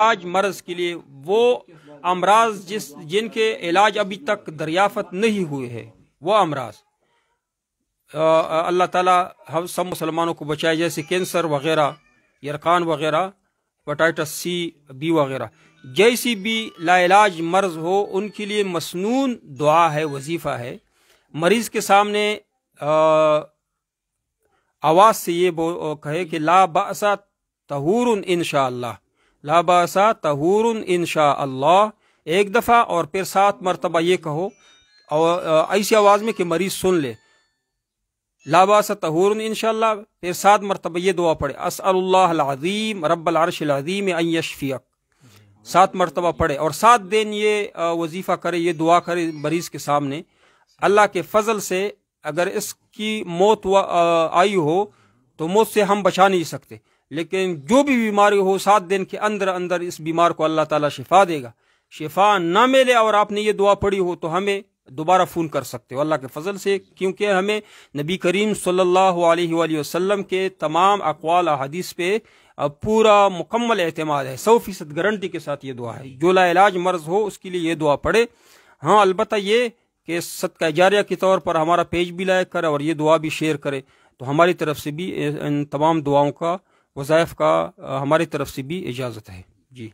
علاج مرض کے لیے وہ امراض جن کے علاج ابھی تک دریافت نہیں ہوئے ہیں، وہ امراض اللہ تعالیٰ ہم سب مسلمانوں کو بچائے، جیسے کینسر وغیرہ، یرقان وغیرہ، ہیپاٹائٹس سی بی وغیرہ، جیسی بھی لا علاج مرض ہو ان کے لیے مسنون دعا ہے، وظیفہ ہے۔ مریض کے سامنے آواز سے یہ کہے کہ لا بأس طہور انشاءاللہ، لا بأس طہور انشاءاللہ، ایک دفعہ اور پھر 7 مرتبہ یہ کہو، اور ایسی آواز میں کہ مریض سن لے، لا باس طہور انشاءاللہ، پھر 7 مرتبہ یہ دعا پڑھے، اسأل اللہ العظیم رب العرش العظیم ان یشفیک، 7 مرتبہ پڑھے، اور 7 دن یہ وظیفہ کرے، یہ دعا کرے مریض کے سامنے۔ اللہ کے فضل سے اگر اس کی موت آئی ہو تو موت سے ہم بچا نہیں سکتے، لیکن جو بھی بیماری ہو 7 دن کے اندر اندر اس بیمار کو اللہ تعالیٰ شفا دے گا۔ شفا نہ ملے اور آپ نے یہ دعا پڑھی ہو تو ہمیں دوبارہ فون کر سکتے ہو اللہ کے فضل سے، کیونکہ ہمیں نبی کریم صلی اللہ علیہ وآلہ وسلم کے تمام اقوال احادیث پہ پورا مکمل اعتماد ہے، 100% گارنٹی کے ساتھ یہ دعا ہے۔ جو لا علاج مرض ہو اس کے لیے یہ دعا پڑھے۔ ہاں البتہ یہ کہ صدقہ جاریہ کے طور پر ہمارا پیج بھی لائک کرے اور یہ دعا بھی شیئر کرے، تو ہماری طرف سے بھی ان تمام دعاؤں کا، وظائف کا ہماری طرف سے بھی اجازت ہے۔ جی